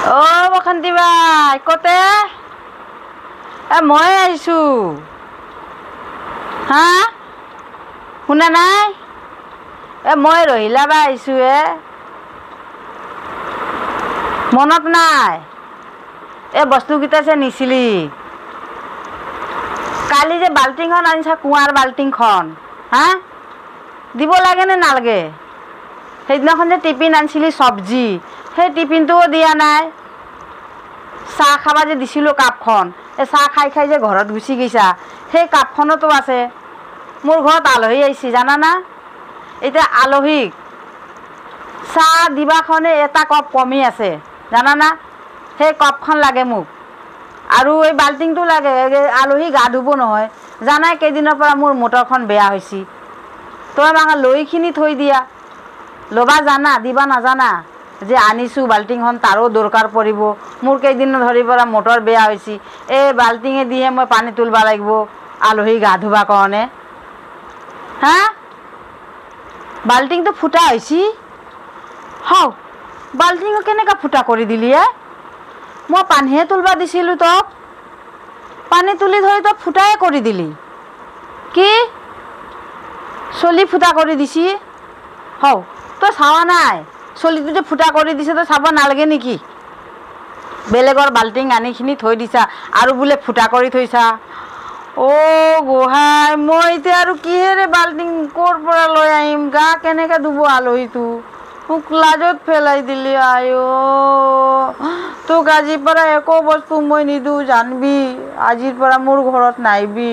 অ' বসন্তী বাই কতে মই আহিছোঁ হা শুনা নাই মই ৰহিলা বা আহিছোঁ মনত নাই বস্তুকেইটা যে নিছিলি কালি যে বাল্টিংখন আনিছা কুঁৱাৰ বাল্টিংখন হা দিব লাগে নে নালাগে সেইদিনাখন যে টিফিন আনিছিলি চব্জি সেই টিফিনটোও দিয়া নাই চাহ খাবা যে দিছিলোঁ কাপখন চাহ খাই খাই যে ঘৰত গুচি গৈছা সেই কাপখনতো আছে মোৰ ঘৰত আলহী আহিছে জানানা এতিয়া আলহীক চাহ দিবাখনে এটা কাপ কমি আছে জানানা সেই কাপখন লাগে মোক আৰু এই বাল্টিংটো লাগে আলহী গা ধুব নহয় জানাই কেইদিনৰ পৰা মোৰ মটৰখন বেয়া হৈছে তই মাকে লৈখিনি থৈ দিয়া ল'বা জানা দিবা নাজানা যে আনিছোঁ বাল্টিংখন তাৰো দৰকাৰ পৰিব মোৰ কেইদিন ধৰি পৰা মটৰ বেয়া হৈছে এই বাল্টিঙে দিহে মই পানী তুলিব লাগিব আলহী গা ধুবা কাৰণে হা বাল্টিংটো ফুটা হৈছে হও বাল্টিং কেনেকৈ ফুটা কৰি দিলি মই পানীহে তুলিব দিছিলোঁ তোক পানী তুলি ধৰি তই ফুটাই কৰি দিলি কি চলি ফুটা কৰি দিছি হও তই চাৱা নাই চলিটো যে ফুটা কৰি দিছে তই চাব নালাগে নেকি বেলেগৰ বাল্টিং আনিখিনি থৈ দিছা আৰু বোলে ফুটা কৰি থৈছা অ' গোহাই মই এতিয়া আৰু কিহেৰে বাল্টিং ক'ৰ পৰা লৈ আহিম গা কেনেকৈ ধুব আলহীটো মোক লাজত পেলাই দিলি আই তোক আজিৰ পৰা একো বস্তু মই নিদিওঁ জানবি আজিৰ পৰা মোৰ ঘৰত নাহিবি